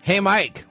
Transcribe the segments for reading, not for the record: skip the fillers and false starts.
Hey, Mike.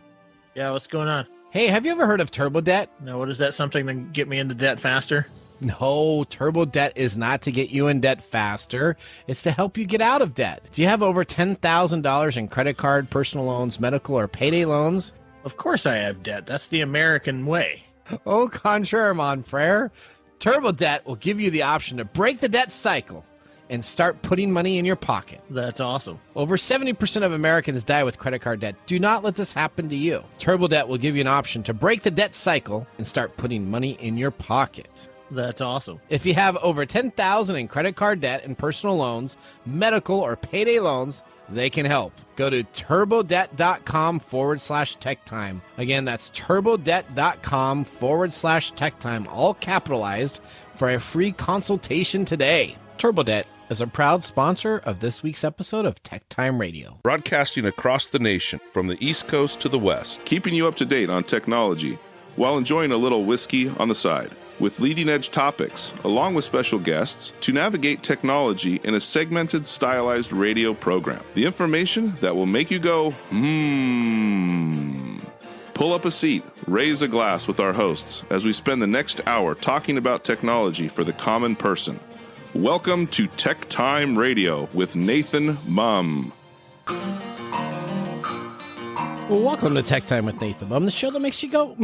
Yeah, what's going on? Hey, have you ever heard of turbo debt? No, what is that? Something to get me into debt faster? No, turbo debt is not to get you in debt faster. It's to help you get out of debt. Do you have over $10,000 in credit card, personal loans, medical, or payday loans? Of course I have debt. That's the American way. Au contraire, mon frere. Turbo debt will give you the option to break the debt cycle and start putting money in your pocket. That's awesome. Over 70% of Americans die with credit card debt. Do not let this happen to you. Turbo debt will give you an option to break the debt cycle and start putting money in your pocket. That's awesome. If you have over $10,000 in credit card debt and personal loans, medical, or payday loans, they can help. Go to turbodebt.com/techtime. Again, that's turbodebt.com/techtime, all capitalized, for a free consultation today. TurboDebt is a proud sponsor of this week's episode of TechTime Radio. Broadcasting across the nation from the East Coast to the West, keeping you up to date on technology while enjoying a little whiskey on the side, with leading-edge topics, along with special guests, to navigate technology in a segmented, stylized radio program. The information that will make you go, Pull up a seat, raise a glass with our hosts as we spend the next hour talking about technology for the common person. Welcome to TechTime Radio with Nathan Mumm. Well, welcome to Tech Time with Nathan Mumm, the show that makes you go,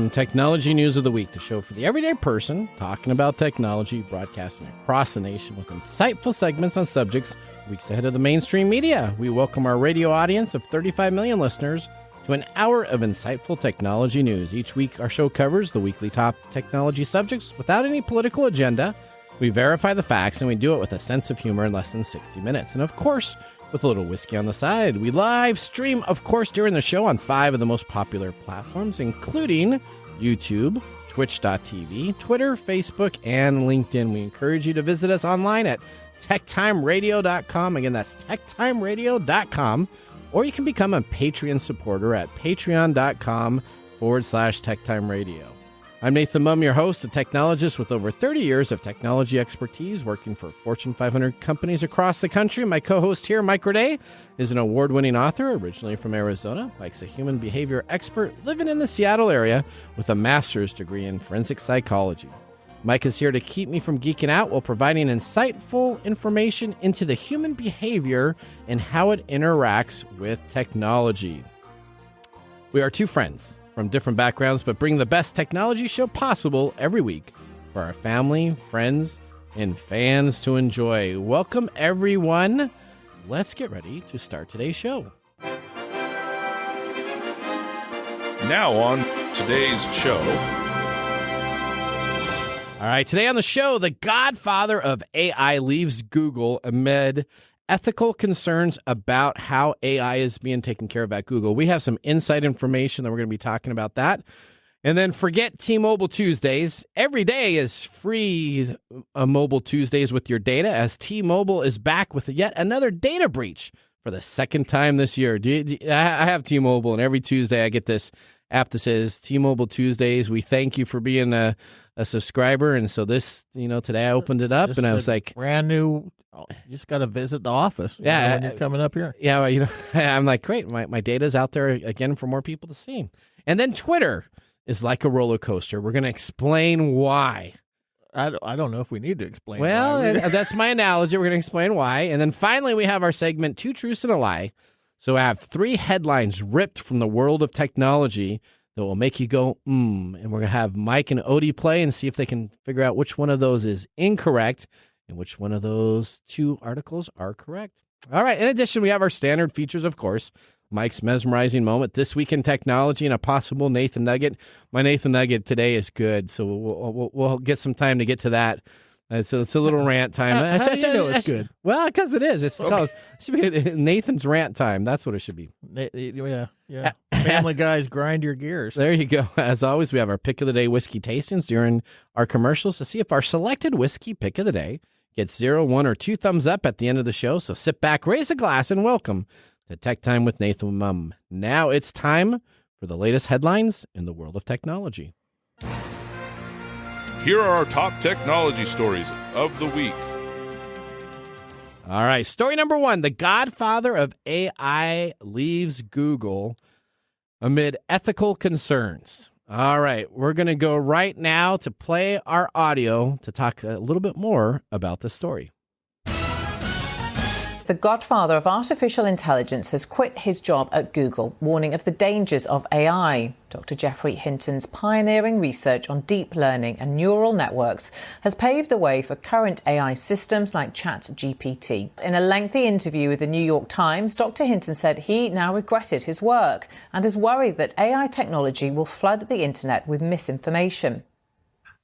Technology News of the Week, the show for the everyday person talking about technology, broadcasting across the nation with insightful segments on subjects weeks ahead of the mainstream media. We welcome our radio audience of 35 million listeners to an hour of insightful technology news. Each week, our show covers the weekly top technology subjects without any political agenda. We verify the facts, and we do it with a sense of humor in less than 60 minutes. And of course, with a little whiskey on the side. We live stream, of course, during the show on 5 of the most popular platforms, including YouTube, Twitch.tv, Twitter, Facebook, and LinkedIn. We encourage you to visit us online at techtimeradio.com. Again, that's techtimeradio.com. Or you can become a Patreon supporter at patreon.com/techtimeradio. I'm Nathan Mumm, your host, a technologist with over 30 years of technology expertise working for Fortune 500 companies across the country. My co-host here, Mike Raday, is an award-winning author, originally from Arizona. Mike's a human behavior expert living in the Seattle area with a master's degree in forensic psychology. Mike is here to keep me from geeking out while providing insightful information into the human behavior and how it interacts with technology. We are two friends from different backgrounds, but bring the best technology show possible every week for our family, friends, and fans to enjoy. Welcome, everyone. Let's get ready to start today's show. Now on today's show. All right, today on the show, the Godfather of AI leaves Google amid ethical concerns about how AI is being taken care of at Google. We have some inside information that we're going to be talking about that. And then forget T-Mobile Tuesdays. Every day is free Mobile Tuesdays with your data, as T-Mobile is back with yet another data breach for the second time this year. I have T-Mobile, and every Tuesday I get this app that says T-Mobile Tuesdays. We thank you for being a subscriber. And so this, today I opened it up and I was like, brand new. You just got to visit the office. Yeah, when you're coming up here. Yeah, well, I'm like, great. My data's out there again for more people to see. And then Twitter is like a roller coaster. We're going to explain why. I don't know if we need to explain. Well, that's my analogy. We're going to explain why. And then finally, we have our segment, Two Truths and a Lie. So I have 3 headlines ripped from the world of technology that will make you go, And we're going to have Mike and Odie play and see if they can figure out which one of those is incorrect and which one of those 2 articles are correct. All right. In addition, we have our standard features, of course. Mike's mesmerizing moment, this week in technology, and a possible Nathan Nugget. My Nathan Nugget today is good, so we'll get some time to get to that. So it's a little rant time. How do you know it's good? Well, because it is. It's called, it should be Nathan's rant time. That's what it should be. Yeah. Family Guys, grind your gears. There you go. As always, we have our pick of the day whiskey tastings during our commercials to see if our selected whiskey pick of the day gets 0, 1, or 2 thumbs up at the end of the show. So sit back, raise a glass, and welcome to Tech Time with Nathan Mumm. Now it's time for the latest headlines in the world of technology. Here are our top technology stories of the week. All right. Story number one, the Godfather of AI leaves Google amid ethical concerns. All right. We're going to go right now to play our audio to talk a little bit more about this story. The godfather of artificial intelligence has quit his job at Google, warning of the dangers of AI. Dr. Geoffrey Hinton's pioneering research on deep learning and neural networks has paved the way for current AI systems like ChatGPT. In a lengthy interview with the New York Times, Dr. Hinton said he now regretted his work and is worried that AI technology will flood the internet with misinformation.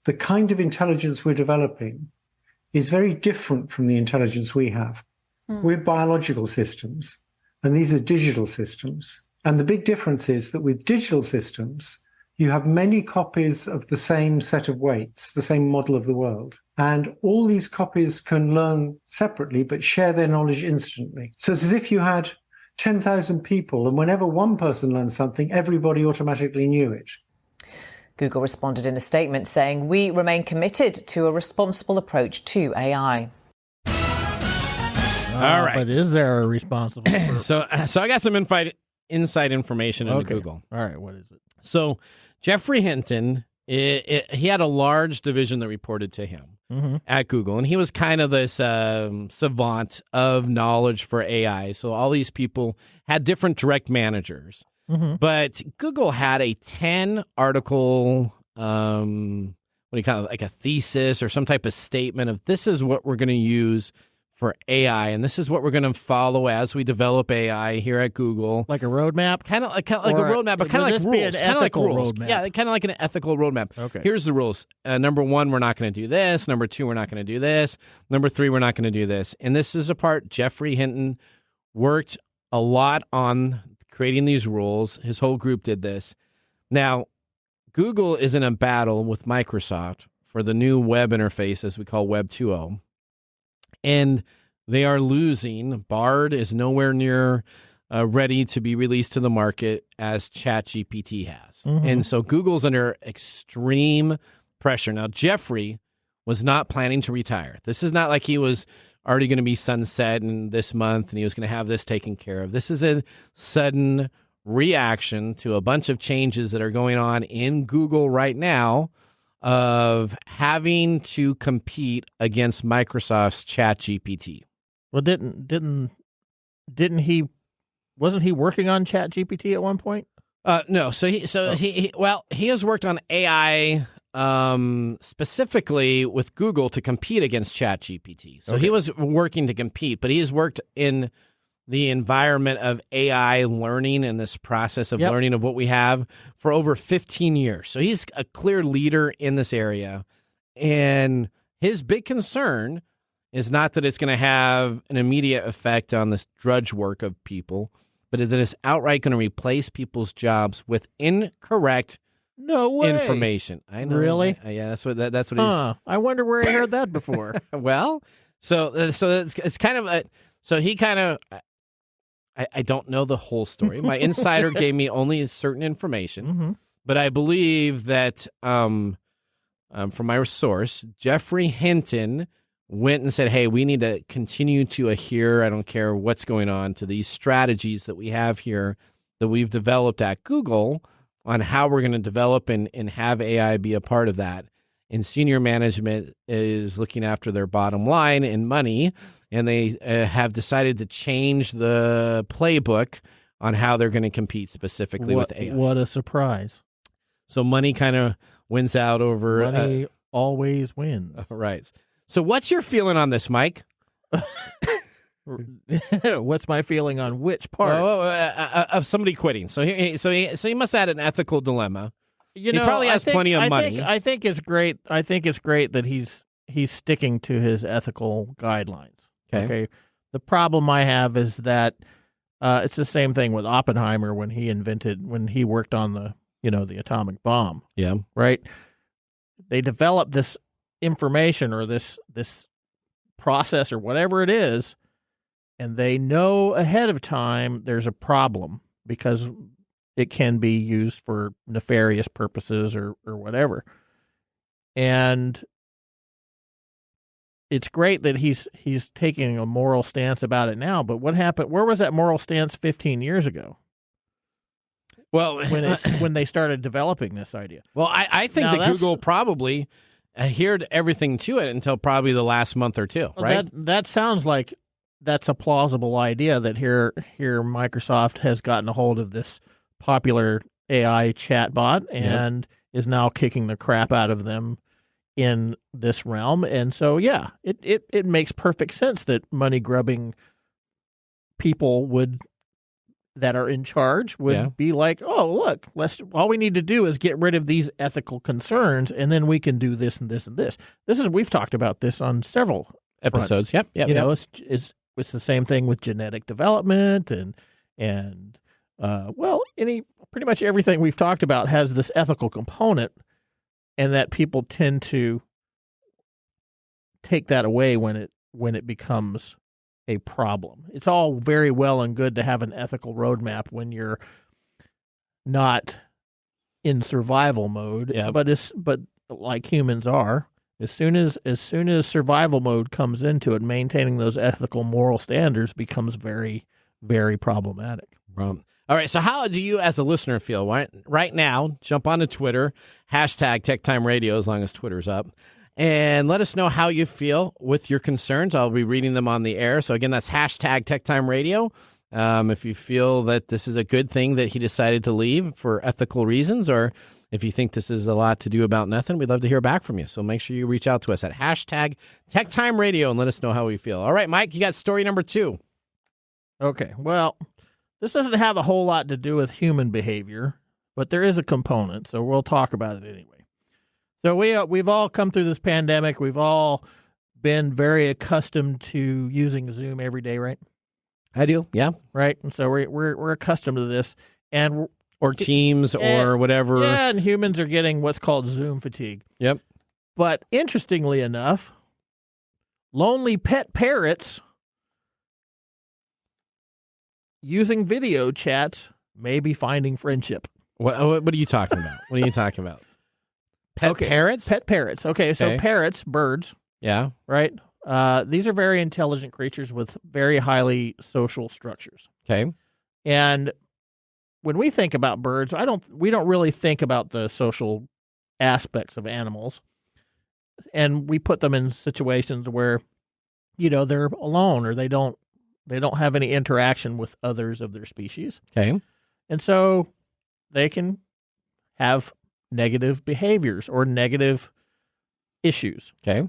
The kind of intelligence we're developing is very different from the intelligence we have. We're biological systems, and these are digital systems. And the big difference is that with digital systems, you have many copies of the same set of weights, the same model of the world. And all these copies can learn separately, but share their knowledge instantly. So it's as if you had 10,000 people, and whenever one person learned something, everybody automatically knew it. Google responded in a statement saying, "We remain committed to a responsible approach to AI." All right. But is there a responsible? So I got some inside information into Google. All right. What is it? So Geoffrey Hinton, he had a large division that reported to him at Google, and he was kind of this savant of knowledge for AI. So all these people had different direct managers. But Google had a 10-article, what do you call it, like a thesis or some type of statement of this is what we're going to use for AI, and this is what we're going to follow as we develop AI here at Google. Like a roadmap? Kind of like a roadmap, but kind of like rules. Kind of like rules. Roadmap? Yeah, kind of like an ethical roadmap. Okay. Here's the rules. Number one, we're not going to do this. Number two, we're not going to do this. Number three, we're not going to do this. And this is a part Geoffrey Hinton worked a lot on creating these rules. His whole group did this. Now, Google is in a battle with Microsoft for the new web interface, as we call Web 2.0. And they are losing. Bard is nowhere near ready to be released to the market as ChatGPT has. And so Google's under extreme pressure. Now, Geoffrey was not planning to retire. This is not like he was already going to be sunset in this month and he was going to have this taken care of. This is a sudden reaction to a bunch of changes that are going on in Google right now, of having to compete against Microsoft's ChatGPT. Well, didn't he? Wasn't he working on ChatGPT at one point? No. So he has worked on AI specifically with Google to compete against ChatGPT. So he was working to compete, but he's worked in the environment of AI learning and this process of learning of what we have for over 15 years. So he's a clear leader in this area. And his big concern is not that it's going to have an immediate effect on this drudge work of people, but that it's outright going to replace people's jobs with incorrect information. I know. Really? Yeah, that's what he's... I wonder where I heard that before. Well, so it's kind of so he kind of... I don't know the whole story. My insider gave me only certain information, but I believe that from my source, Geoffrey Hinton went and said, hey, we need to continue to adhere, I don't care what's going on, to these strategies that we have here that we've developed at Google on how we're going to develop and have AI be a part of that. And senior management is looking after their bottom line and money, and they have decided to change the playbook on how they're going to compete specifically with AI. What a surprise. So money kind of wins out over... Money always wins. Right. So what's your feeling on this, Mike? What's my feeling on which part? Of somebody quitting. So he must have had an ethical dilemma. He probably has plenty of money. I think it's great. I think it's great that he's sticking to his ethical guidelines. Okay. The problem I have is that it's the same thing with Oppenheimer when he worked on the atomic bomb. Yeah. Right. They developed this information or this process or whatever it is, and they know ahead of time there's a problem because it can be used for nefarious purposes or whatever. And it's great that he's taking a moral stance about it now. But what happened? Where was that moral stance 15 years ago? Well, when they started developing this idea. Well, I think that Google probably adhered everything to it until probably the last month or two, right? That sounds like that's a plausible idea that here Microsoft has gotten a hold of this popular AI chatbot and is now kicking the crap out of them in this realm. And so, yeah, it makes perfect sense that money-grubbing people that are in charge would be like, oh, look, all we need to do is get rid of these ethical concerns, and then we can do this and this and this. We've talked about this on several episodes. Fronts. Yep. You know, it's the same thing with genetic development and pretty much everything we've talked about has this ethical component, and that people tend to take that away when it becomes a problem. It's all very well and good to have an ethical roadmap when you're not in survival mode, but like humans are, as soon as survival mode comes into it, maintaining those ethical moral standards becomes very, very problematic. All right, so how do you as a listener feel? Right now, jump onto Twitter, hashtag TechTime Radio, as long as Twitter's up, and let us know how you feel with your concerns. I'll be reading them on the air. So again, that's hashtag TechTime Radio. If you feel that this is a good thing that he decided to leave for ethical reasons, or if you think this is a lot to do about nothing, we'd love to hear back from you. So make sure you reach out to us at hashtag TechTime Radio and let us know how we feel. All right, Mike, you got story number 2. Okay, well, this doesn't have a whole lot to do with human behavior, but there is a component, so we'll talk about it anyway. So we've all come through this pandemic. We've all been very accustomed to using Zoom every day, right? I do, yeah. Right, and so we're accustomed to this, or Teams or whatever. Yeah, and humans are getting what's called Zoom fatigue. Yep. But interestingly enough, lonely pet parrots using video chats may be finding friendship. What are you talking about? Pet parrots? Pet parrots. Okay, so parrots, birds. Yeah. Right? These are very intelligent creatures with very highly social structures. Okay. And when we think about birds, we don't really think about the social aspects of animals. And we put them in situations where, they're alone or they don't have any interaction with others of their species. Okay. And so they can have negative behaviors or negative issues. Okay.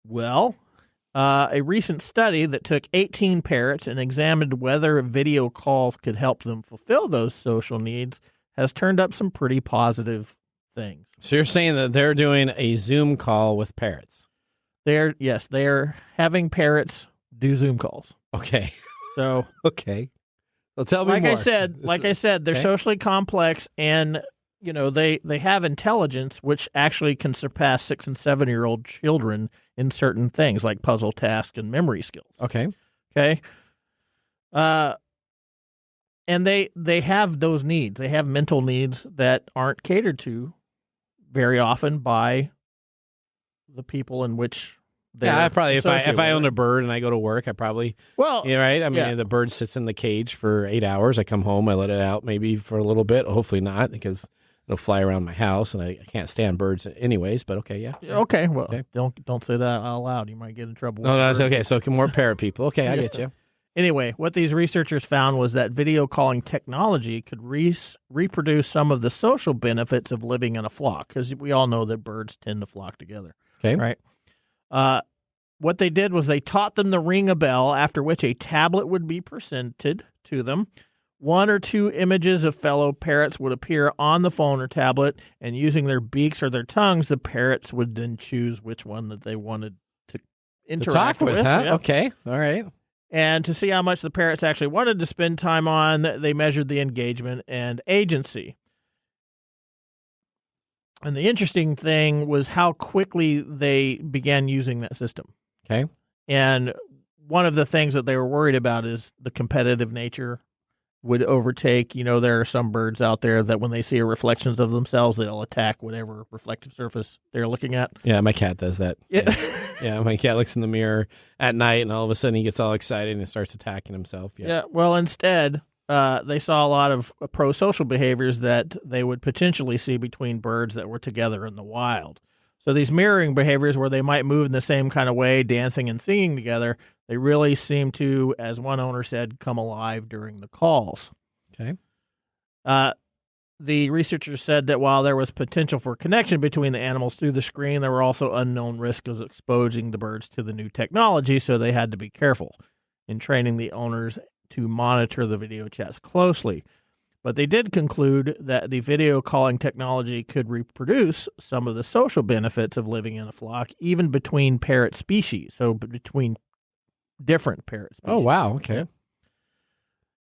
Well, a recent study that took 18 parrots and examined whether video calls could help them fulfill those social needs has turned up some pretty positive things. So you're saying that they're doing a Zoom call with parrots? They're having parrots do Zoom calls. Okay. So okay. Well, tell me more. Like I said, they're socially complex, and they have intelligence, which actually can surpass 6- and 7-year-old children in certain things like puzzle tasks and memory skills. Okay. And they have those needs. They have mental needs that aren't catered to very often by the people in which they're I probably if I owned with. a bird and I go to work, I probably right. I mean, the bird sits in the cage for 8 hours. I come home, I let it out maybe for a little bit. Hopefully not, because it'll fly around my house, and I can't stand birds anyways. But okay, yeah. Okay, well, don't say that out loud. You might get in trouble. No, that's okay. So more parrot people. Okay, I get you. Anyway, what these researchers found was that video calling technology could reproduce some of the social benefits of living in a flock, because we all know that birds tend to flock together. Okay. Right? What they did was they taught them to ring a bell, after which a tablet would be presented to them. 1 or 2 images of fellow parrots would appear on the phone or tablet, and using their beaks or their tongues, the parrots would then choose which one that they wanted to interact with. Huh? Yeah. Okay. All right. And to see how much the parrots actually wanted to spend time on, they measured the engagement and agency. And the interesting thing was how quickly they began using that system. Okay. And one of the things that they were worried about is the competitive nature would overtake. There are some birds out there that when they see reflections of themselves, they'll attack whatever reflective surface they're looking at. Yeah, my cat does that. Yeah. Yeah, my cat looks in the mirror at night, and all of a sudden he gets all excited and starts attacking himself. Yeah. Well, instead, they saw a lot of pro-social behaviors that they would potentially see between birds that were together in the wild. So these mirroring behaviors where they might move in the same kind of way, dancing and singing together, they really seem to, as one owner said, come alive during the calls. Okay. The researchers said that while there was potential for connection between the animals through the screen, there were also unknown risks of exposing the birds to the new technology, so they had to be careful in training the owners to monitor the video chats closely. But they did conclude that the video calling technology could reproduce some of the social benefits of living in a flock, even between parrot species, so between different parrot species. Oh, wow. Okay.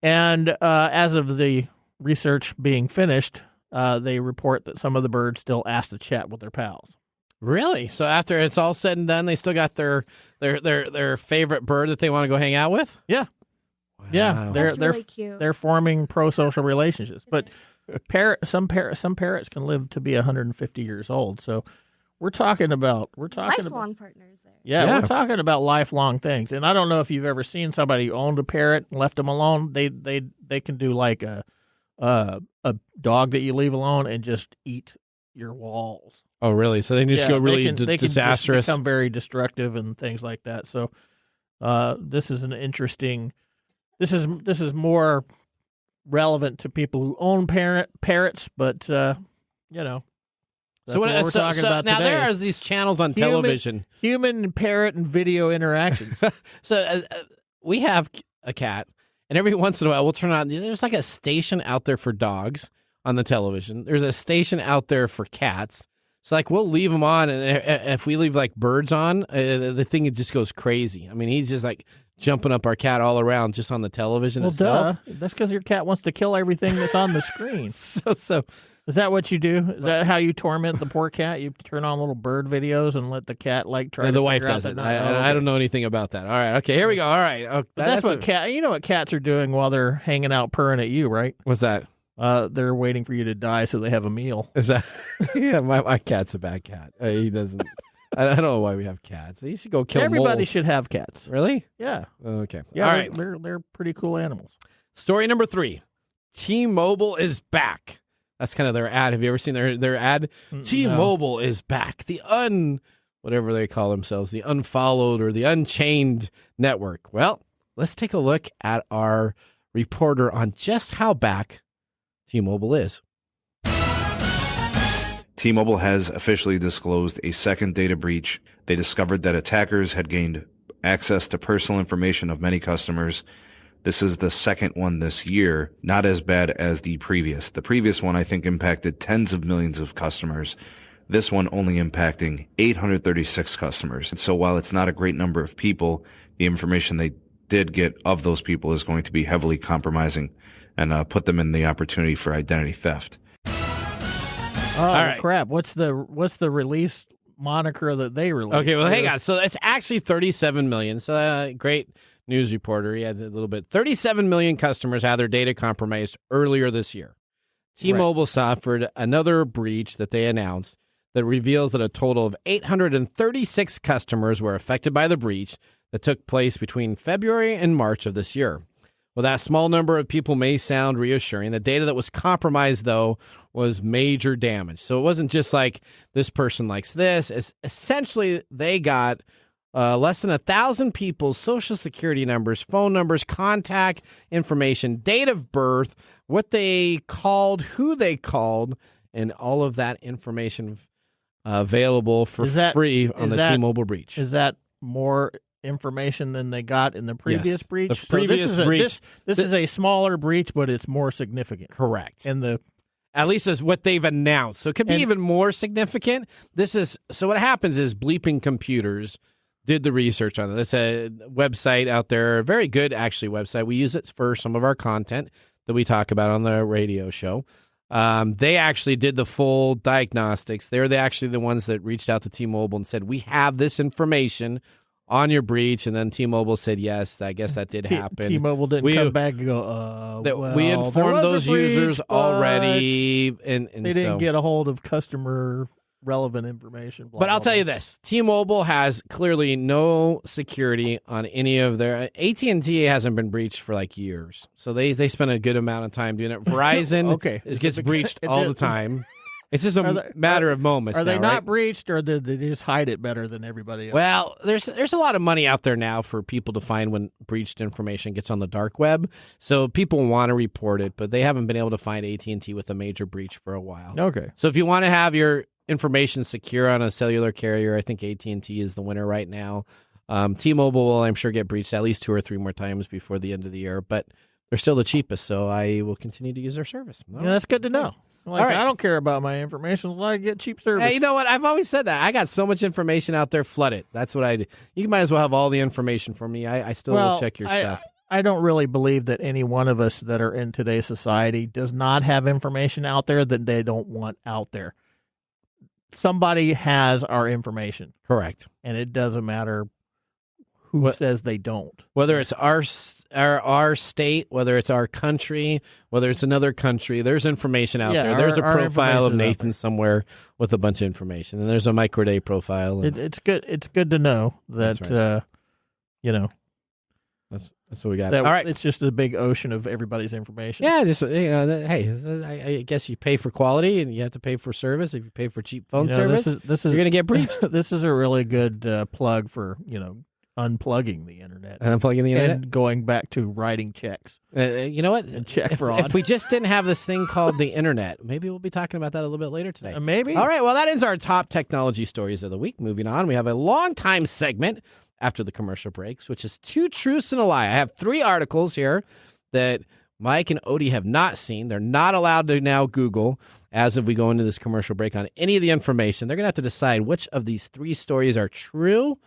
And as of the research being finished, they report that some of the birds still ask to chat with their pals. Really? So after it's all said and done, they still got their favorite bird that they want to go hang out with? Yeah. Wow. Yeah, That's really cute. They're forming pro-social relationships. But some parrots can live to be 150 years old. So we're talking about lifelong partners there. Yeah, we're talking about lifelong things. And I don't know if you've ever seen somebody who owned a parrot and left them alone. They can do like a dog that you leave alone and just eat your walls. Oh, really? So they just go really they disastrous. Can become very destructive and things like that. So this is an interesting. This is more relevant to people who own parrots, but That's what we're talking about now today. there are these channels on television. Human, parrot, and video interactions. So we have a cat, and every once in a while we'll turn on. There's like a station out there for dogs on the television. There's a station out there for cats. So like we'll leave them on, and if we leave like birds on, the thing it just goes crazy. I mean, he's just like jumping up our cat all around just on the television itself. Duh. That's because your cat wants to kill everything that's on the screen. So is that what you do? Is that how you torment the poor cat? You turn on little bird videos and let the cat try to the wife figure out does it. that I don't know anything about that. All right. Okay. Here we go. All right. But that's what you know what cats are doing while they're hanging out purring at you, right? What's that? They're waiting for you to die so they have a meal. Is that? Yeah. My cat's a bad cat. He doesn't. I don't know why we have cats. He should go kill Everybody moles. should have cats. Really? Yeah. Okay. Yeah. All right. They're pretty cool animals. Story number 3. T-Mobile is back. That's kind of their ad. Have you ever seen their ad? T-Mobile is back. Whatever they call themselves, the unfollowed or the unchained network. Well, let's take a look at our reporter on just how back T-Mobile is. T-Mobile has officially disclosed a second data breach. They discovered that attackers had gained access to personal information of many customers. This is the second one this year, not as bad as the previous. The previous one, I think, impacted tens of millions of customers. This one only impacting 836 customers. And so while it's not a great number of people, the information they did get of those people is going to be heavily compromising and put them in the opportunity for identity theft. Oh, all right. Crap. What's the release moniker that they released? Okay, well, hang on. So it's actually 37 million. So great news reporter. He had a little bit. 37 million customers had their data compromised earlier this year. T-Mobile suffered another breach that they announced that reveals that a total of 836 customers were affected by the breach that took place between February and March of this year. Well, that small number of people may sound reassuring. The data that was compromised, though, was major damage. So it wasn't just like this person likes this. It's essentially, they got less than 1,000 people's social security numbers, phone numbers, contact information, date of birth, what they called, who they called, and all of that information available for free on the T-Mobile breach. Is that more information than they got in the previous breach? The previous breach. This is a smaller breach, but it's more significant. Correct. And at least is what they've announced. So it could be even more significant. So what happens is Bleeping Computers did the research on it. It's a website out there, a very good actually website. We use it for some of our content that we talk about on the radio show. They actually did the full diagnostics. They're actually the ones that reached out to T-Mobile and said, we have this information on your breach, and then T-Mobile said yes. I guess that did happen. T-Mobile didn't come back and go, well, we informed those users but already, and they didn't get a hold of customer relevant information. But I'll tell you this: T-Mobile has clearly no security on any of their. AT&T hasn't been breached for like years, so they spend a good amount of time doing it. Verizon gets breached all the time. It's just a matter of moments. Are they now, not right? breached, or did they just hide it better than everybody else? Well, there's a lot of money out there now for people to find when breached information gets on the dark web. So people want to report it, but they haven't been able to find AT&T with a major breach for a while. Okay. So if you want to have your information secure on a cellular carrier, I think AT&T is the winner right now. T-Mobile will, I'm sure, get breached at least 2 or 3 more times before the end of the year, but they're still the cheapest, so I will continue to use their service. Yeah, that's good to know. Like, all right. I don't care about my information as long as I get cheap service. Hey, you know what? I've always said that. I got so much information out there, flood it. That's what I do. You might as well have all the information for me. I still will check your stuff. I don't really believe that any one of us that are in today's society does not have information out there that they don't want out there. Somebody has our information. Correct. And it doesn't matter who says they don't. Whether it's our state, whether it's our country, whether it's another country, there's information out there. There's a profile of Nathan somewhere with a bunch of information, and there's a microday profile. It's good. It's good to know that That's what we got. All right, it's just a big ocean of everybody's information. Yeah, just hey, I guess you pay for quality and you have to pay for service. If you pay for cheap phone service, you're going to get breached. This is a really good plug for unplugging the internet. Unplugging the internet? And going back to writing checks. You know what? And check fraud. If we just didn't have this thing called the internet, maybe we'll be talking about that a little bit later today. Maybe. All right, well, that ends our top technology stories of the week. Moving on, we have a long-time segment after the commercial breaks, which is 2 truths and a lie. I have 3 articles here that Mike and Odie have not seen. They're not allowed to now Google as if we go into this commercial break on any of the information. They're going to have to decide which of these 3 stories are true.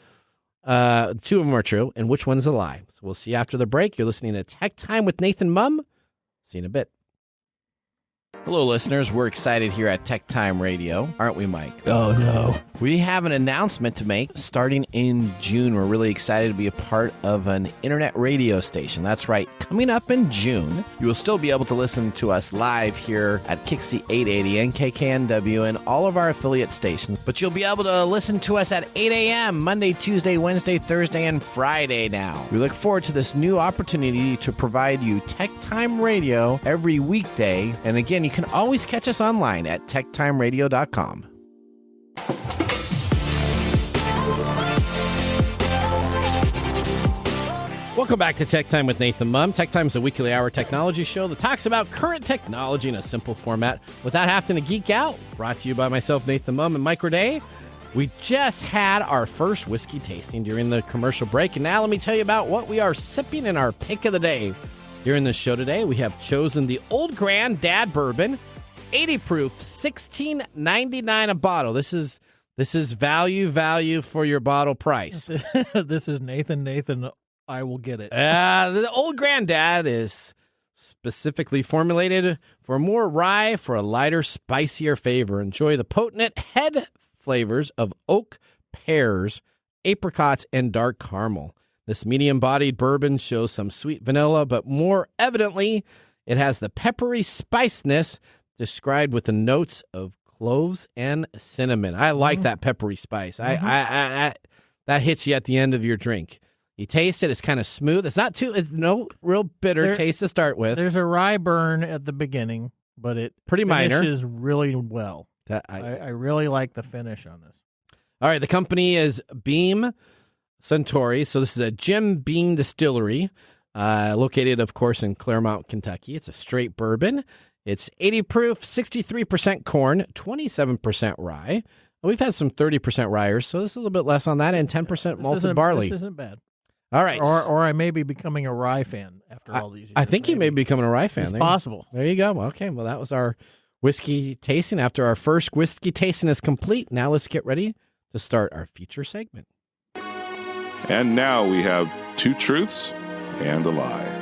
2 of them are true, and which one's a lie. So we'll see after the break. You're listening to Tech Time with Nathan Mumm. See you in a bit. Hello, listeners. We're excited here at Tech Time Radio, aren't we, Mike? Oh, no. We have an announcement to make starting in June. We're really excited to be a part of an internet radio station. That's right. Coming up in June, you will still be able to listen to us live here at Kixie 880 and KKNW and all of our affiliate stations. But you'll be able to listen to us at 8 a.m. Monday, Tuesday, Wednesday, Thursday, and Friday now. We look forward to this new opportunity to provide you Tech Time Radio every weekday. And again, you can always catch us online at techtimeradio.com. Welcome back to Tech Time with Nathan Mumm. Tech Time is a weekly hour technology show that talks about current technology in a simple format without having to geek out. Brought to you by myself, Nathan Mumm, and Mike Day. We just had our first whiskey tasting during the commercial break, and now let me tell you about what we are sipping in our pick of the day. During this show today, we have chosen the Old Granddad Bourbon, 80 proof, $16.99 a bottle. This is value for your bottle price. This is Nathan. I will get it. The Old Granddad is specifically formulated for more rye for a lighter, spicier flavor. Enjoy the potent head flavors of oak, pears, apricots, and dark caramel. This medium-bodied bourbon shows some sweet vanilla, but more evidently, it has the peppery spiciness described with the notes of cloves and cinnamon. I like that peppery spice. I that hits you at the end of your drink. You taste it; it's kind of smooth. It's no real bitter taste to start with. There's a rye burn at the beginning, but it pretty minor. Finishes really well. I really like the finish on this. All right, the company is Beam Suntory. So this is a Jim Beam distillery, located, of course, in Claremont, Kentucky. It's a straight bourbon. It's 80 proof, 63% corn, 27% rye. We've had some 30% ryers, so this is a little bit less on that, and 10% malted barley. This isn't bad. All right. Or I may be becoming a rye fan after all these years. I think you may be becoming a rye fan. It's possible. There you go. Okay, well, that was our whiskey tasting. After our first whiskey tasting is complete, now let's get ready to start our feature segment. And now we have 2 truths and a lie.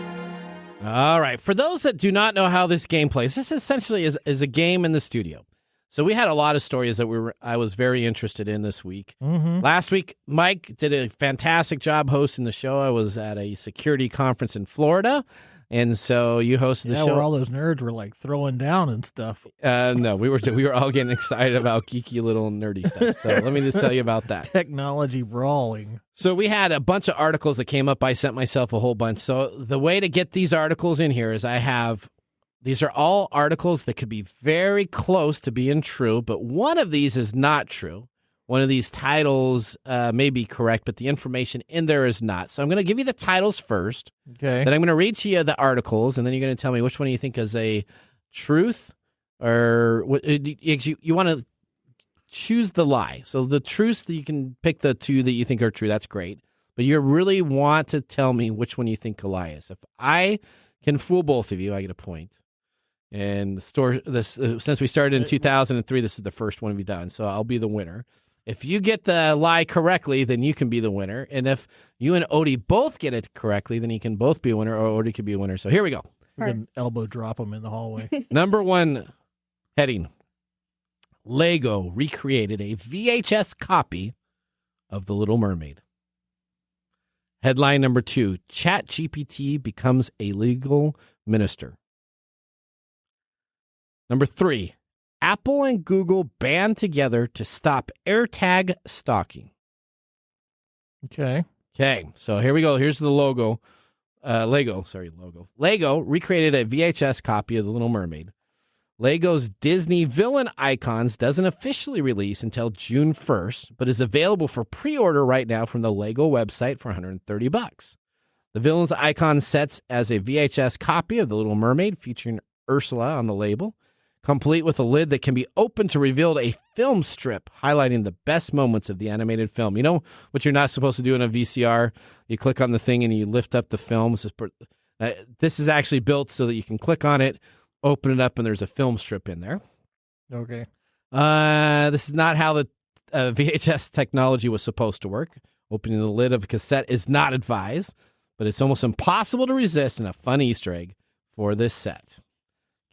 All right. For those that do not know how this game plays, this essentially is a game in the studio. So we had a lot of stories that I was very interested in this week. Mm-hmm. Last week, Mike did a fantastic job hosting the show. I was at a security conference in Florida, and so you hosted the show. Where all those nerds were like throwing down and stuff. No, we were all getting excited about geeky little nerdy stuff. So let me just tell you about that. Technology brawling. So we had a bunch of articles that came up. I sent myself a whole bunch. So the way to get these articles in here is these are all articles that could be very close to being true, but one of these is not true. One of these titles may be correct, but the information in there is not. So I'm going to give you the titles first. Okay. Then I'm going to read to you the articles, and then you're going to tell me which one you think is a truth, or you want to choose the lie. So the truth, you can pick the two that you think are true. That's great. But you really want to tell me which one you think a lie is. If I can fool both of you, I get a point. And since we started in 2003, this is the first one we've done, so I'll be the winner. If you get the lie correctly, then you can be the winner. And if you and Odie both get it correctly, then you can both be a winner, or Odie could be a winner. So here we go. We can elbow drop them in the hallway. Number one heading. Lego recreated a VHS copy of The Little Mermaid. Headline number two. ChatGPT becomes a legal minister. Number three. Apple and Google band together to stop AirTag stalking. Okay, so here we go. Here's the logo. Lego recreated a VHS copy of The Little Mermaid. Lego's Disney villain icons doesn't officially release until June 1st, but is available for pre-order right now from the Lego website for $130. The villain's icon sets as a VHS copy of The Little Mermaid featuring Ursula on the label, complete with a lid that can be opened to reveal a film strip highlighting the best moments of the animated film. You know what you're not supposed to do in a VCR? You click on the thing and you lift up the film. This is actually built so that you can click on it, open it up, and there's a film strip in there. Okay. This is not how the VHS technology was supposed to work. Opening the lid of a cassette is not advised, but it's almost impossible to resist and a fun Easter egg for this set.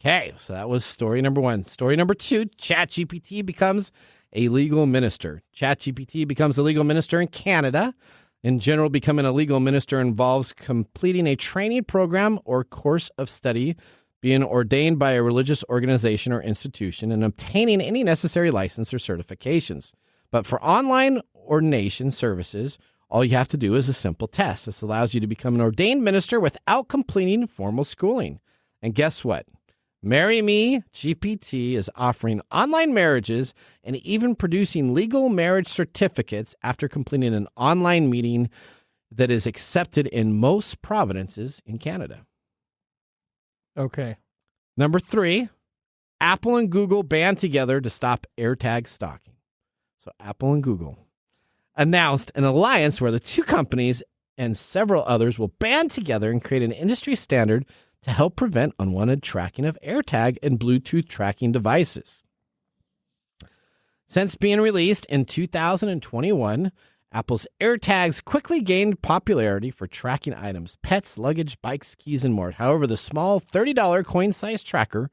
Okay, so that was story number one. Story number two, ChatGPT becomes a legal minister. ChatGPT becomes a legal minister in Canada. In general, becoming a legal minister involves completing a training program or course of study, being ordained by a religious organization or institution, and obtaining any necessary license or certifications. But for online ordination services, all you have to do is a simple test. This allows you to become an ordained minister without completing formal schooling. And guess what? Marry Me GPT is offering online marriages and even producing legal marriage certificates after completing an online meeting that is accepted in most provinces in Canada. Okay. Number three, Apple and Google band together to stop AirTag stalking. So Apple and Google announced an alliance where the two companies and several others will band together and create an industry standard to help prevent unwanted tracking of AirTag and Bluetooth tracking devices. Since being released in 2021, Apple's AirTags quickly gained popularity for tracking items, pets, luggage, bikes, keys, and more. However, the small $30 coin-sized tracker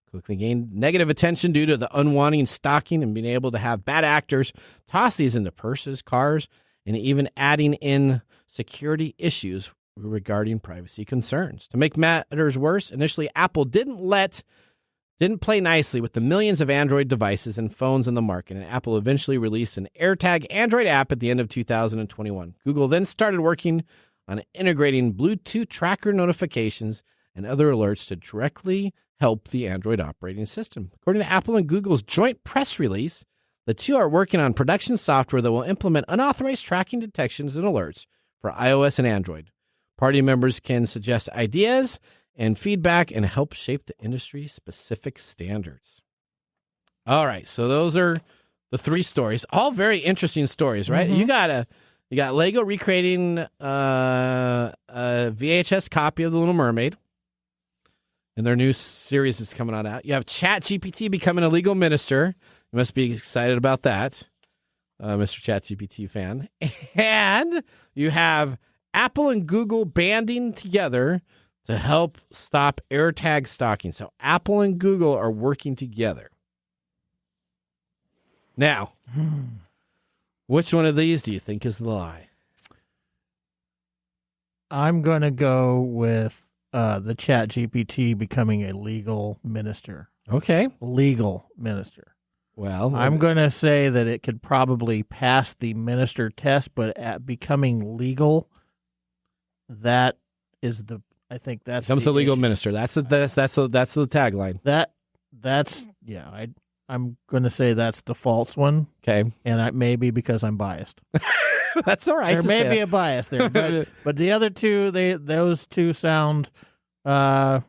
quickly gained negative attention due to the unwanted stalking and being able to have bad actors toss these into purses, cars, and even adding in security issues regarding privacy concerns. To make matters worse, initially Apple didn't play nicely with the millions of Android devices and phones on the market, and Apple eventually released an AirTag Android app at the end of 2021. Google then started working on integrating Bluetooth tracker notifications and other alerts to directly help the Android operating system. According to Apple and Google's joint press release, the two are working on production software that will implement unauthorized tracking detections and alerts for iOS and Android. Party members can suggest ideas and feedback and help shape the industry-specific standards. All right, so those are the three stories. All very interesting stories, right? Mm-hmm. You got Lego recreating a VHS copy of The Little Mermaid in their new series that's coming on out. You have ChatGPT becoming a legal minister. You must be excited about that, Mr. ChatGPT fan. And you have Apple and Google banding together to help stop AirTag stalking. So Apple and Google are working together. Now, which one of these do you think is the lie? I'm going to go with the ChatGPT becoming a legal minister. Okay. Legal minister. Well, I'm going to say that it could probably pass the minister test, but at becoming legal, that is the. I think that's becomes the a legal issue. minister. That's the tagline. That's yeah. I'm going to say that's the false one. Okay, and maybe because I'm biased. That's all right. There may be a bias there, but the other two, those two sound fairly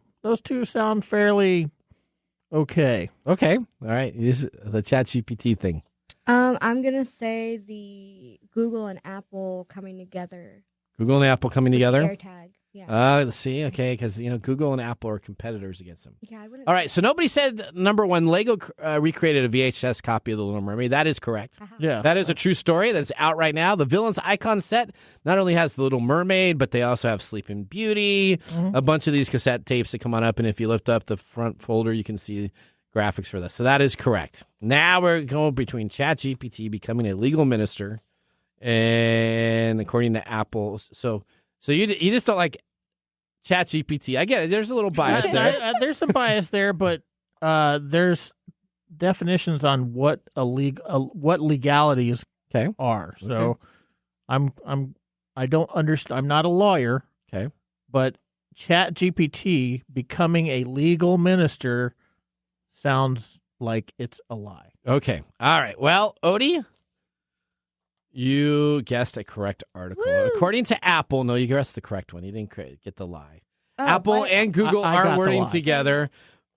okay. Okay, all right. This is the ChatGPT thing. I'm gonna say the Google and Apple coming together. Google and Apple coming together. AirTag. Yeah. Let's see. Okay, because Google and Apple are competitors against them. Yeah. I wouldn't. All right. So nobody said number one. Lego recreated a VHS copy of The Little Mermaid. That is correct. Yeah. That is a true story that's out right now. The Villains Icon set not only has The Little Mermaid, but they also have Sleeping Beauty, a bunch of these cassette tapes that come on up. And if you lift up the front folder, you can see graphics for this. So that is correct. Now we're going between ChatGPT becoming a legal minister and according to Apple. So you just don't like ChatGPT. I get it. There's a little bias there. There's some bias there, but there's definitions on what what legalities are. So I don't understand. I'm not a lawyer. Okay, but ChatGPT becoming a legal minister sounds like it's a lie. Okay. All right. Well, Odie, you guessed a correct article. Woo! According to Apple, no, you guessed the correct one. You didn't get the lie. Apple and Google I are got the working lie. together.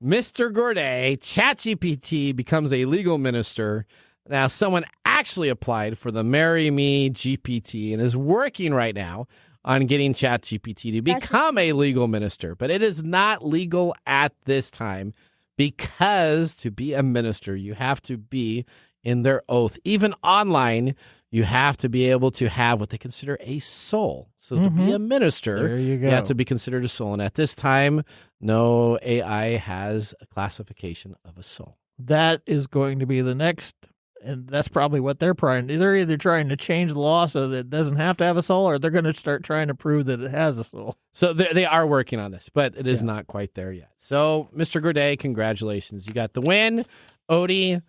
Mr. Gourdet, ChatGPT becomes a legal minister. Now, someone actually applied for the Marry Me GPT and is working right now on getting ChatGPT to become a legal minister. But it is not legal at this time because to be a minister, you have to be in their oath. Even online, you have to be able to have what they consider a soul. So to be a minister, There you go. have to be considered a soul. And at this time, no AI has a classification of a soul. That is going to be the next, and that's probably what they're trying. They're either trying to change the law so that it doesn't have to have a soul, or they're going to start trying to prove that it has a soul. So they are working on this, but it is not quite there yet. So, Mr. Gourdet, congratulations. You got the win. Odie,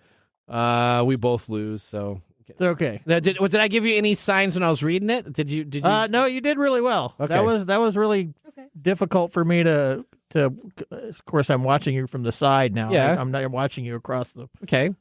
we both lose, so... It's okay. Did I give you any signs when I was reading it? Did you? No, you did really well. Okay. That was really difficult for me to. Of course, I'm watching you from the side now. Yeah. I'm not watching you across the Okay.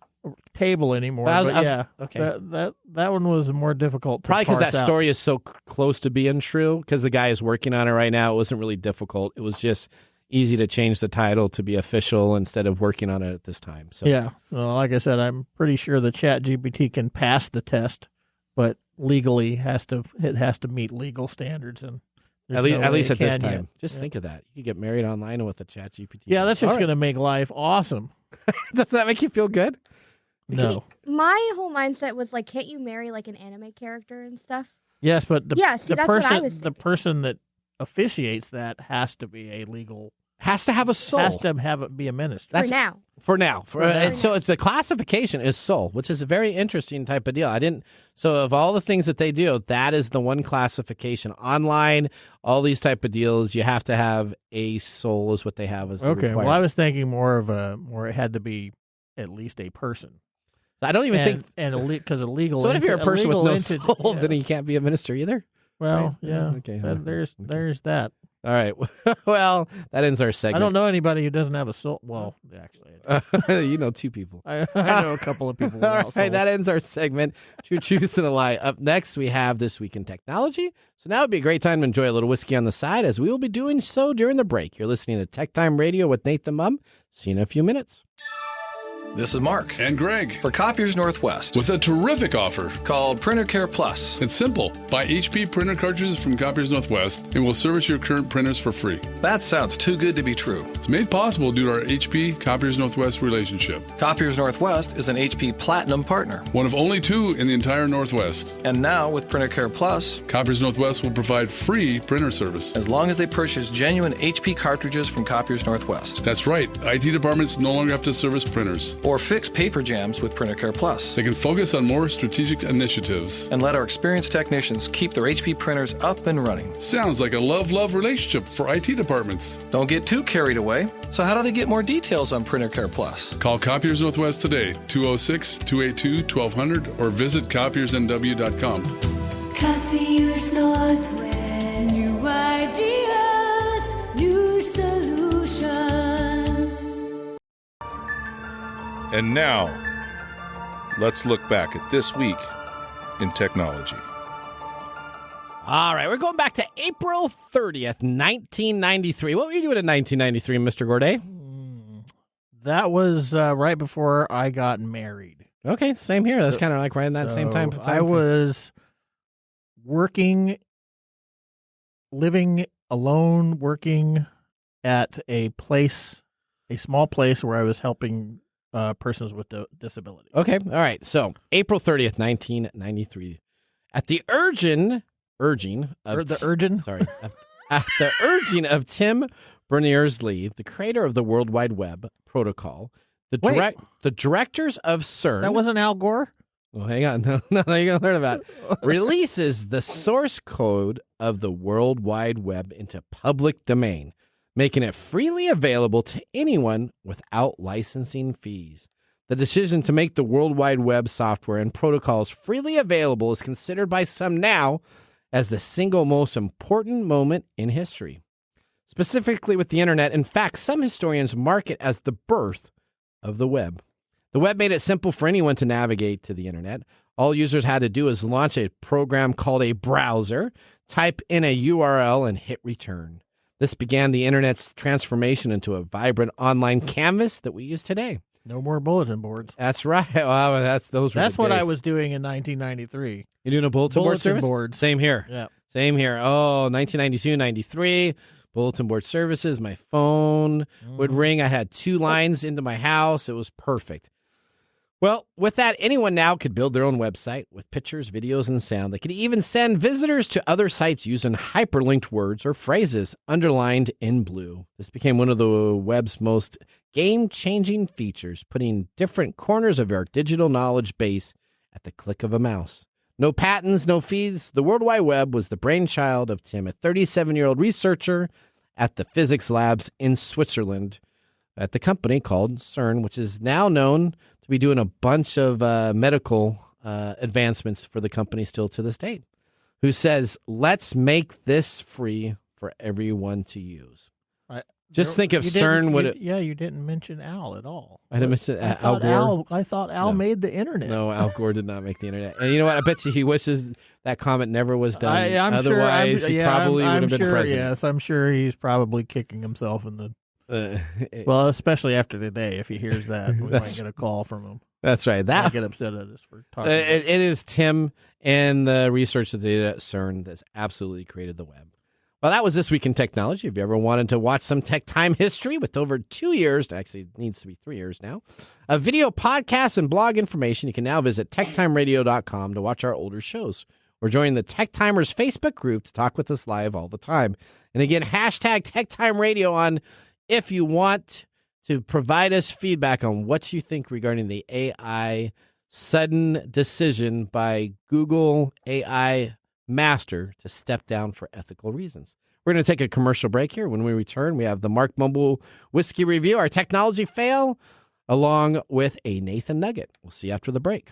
table anymore. Okay. That one was more difficult. Probably because that out. story is so close to being true. Because the guy is working on it right now. It wasn't really difficult. It was just easy to change the title to be official instead of working on it at this time. So yeah, well, like I said, I'm pretty sure the ChatGPT can pass the test, but legally it has to meet legal standards, and at least at this time. Just think of that. You could get married online with a ChatGPT. Yeah, that's just going to make life awesome. Does that make you feel good? No. My whole mindset was like, can't you marry like an anime character and stuff? Yes, but that's what I was the person that officiates that has to be a legal. Has to have a soul. Has to have it be a minister. For now. So it's the classification is soul, which is a very interesting type of deal. So of all the things that they do, that is the one classification. Online, all these type of deals, you have to have a soul is what they have as the okay. requirement. Well, I was thinking more it had to be at least a person. I don't even think because illegal. So what if you're a person with no soul, yeah. then you can't be a minister either? Well, yeah. Okay. There's that. All right. Well, that ends our segment. I don't know anybody who doesn't have a soul. Well, actually, you know two people. I know a couple of people. All right, that ends our segment. True Truths and a Lie. Up next, we have This Week in Technology. So now would be a great time to enjoy a little whiskey on the side, as we will be doing so during the break. You're listening to TechTime Radio with Nathan Mumm. See you in a few minutes. This is Marc. And Greg. For Copiers Northwest. With a terrific offer. Called Printer Care Plus. It's simple. Buy HP printer cartridges from Copiers Northwest and we'll service your current printers for free. That sounds too good to be true. It's made possible due to our HP Copiers Northwest relationship. Copiers Northwest is an HP Platinum partner. One of only 2 in the entire Northwest. And now with Printer Care Plus, Copiers Northwest will provide free printer service. As long as they purchase genuine HP cartridges from Copiers Northwest. That's right. IT departments no longer have to service printers. or fix paper jams with PrinterCare Plus. They can focus on more strategic initiatives. And let our experienced technicians keep their HP printers up and running. Sounds like a love-love relationship for IT departments. Don't get too carried away. So how do they get more details on PrinterCare Plus? Call Copiers Northwest today, 206-282-1200, or visit copiersnw.com. Copiers Northwest. New ideas, new solutions. And now, let's look back at this week in technology. All right, we're going back to April 30th, 1993. What were you doing in 1993, Mr. Gorday? That was right before I got married. Okay, same here. That's kind of like right in that same time. I was working, living alone, working at a small place where I was helping persons with disability. Okay, all right. So April 30th, 1993, at the urging of Tim Berners-Lee, the creator of the World Wide Web protocol, the directors of CERN. That wasn't Al Gore? Well, hang on. No, you're going to learn about it. Releases the source code of the World Wide Web into public domain, making it freely available to anyone without licensing fees. The decision to make the World Wide Web software and protocols freely available is considered by some now as the single most important moment in history. Specifically with the internet, in fact, some historians mark it as the birth of the web. The web made it simple for anyone to navigate to the internet. All users had to do is launch a program called a browser, type in a URL, and hit return. This began the internet's transformation into a vibrant online canvas that we use today. No more bulletin boards. That's right. Well, that's what days. I was doing in 1993. You're doing a bulletin board service? Board. Same here. Yeah. Same here. Oh, 1992, 93. Bulletin board services. My phone would ring. I had 2 lines into my house. It was perfect. Well, with that, anyone now could build their own website with pictures, videos, and sound. They could even send visitors to other sites using hyperlinked words or phrases underlined in blue. This became one of the web's most game-changing features, putting different corners of our digital knowledge base at the click of a mouse. No patents, no fees. The World Wide Web was the brainchild of Tim, a 37-year-old researcher at the physics labs in Switzerland at the company called CERN, which is now known to be doing a bunch of medical advancements for the company still to this date, who says, let's make this free for everyone to use. Just think if CERN would have... Yeah, you didn't mention Al at all. I didn't mention Al Gore. I thought Al made the internet. No, Al Gore did not make the internet. And you know what? I bet you he wishes that comment never was done. I'm Otherwise, sure, he probably would have been president. Yes, I'm sure he's probably kicking himself in the... well, especially after today, if he hears that, we might get a call from him. That's right. That might get upset at us for talking. It is Tim and the research that they did at CERN that's absolutely created the web. Well, that was This Week in Technology. If you ever wanted to watch some tech time history with over 2 years, actually it needs to be 3 years now, a video podcast and blog information, you can now visit techtimeradio.com to watch our older shows or join the Tech Timers Facebook group to talk with us live all the time. And again, hashtag TechTimeRadio on if you want to provide us feedback on what you think regarding the AI sudden decision by Google AI Master to step down for ethical reasons. We're going to take a commercial break here. When we return, we have the Marc Mumble Whiskey Review, our technology fail, along with a Nathan Nugget. We'll see you after the break.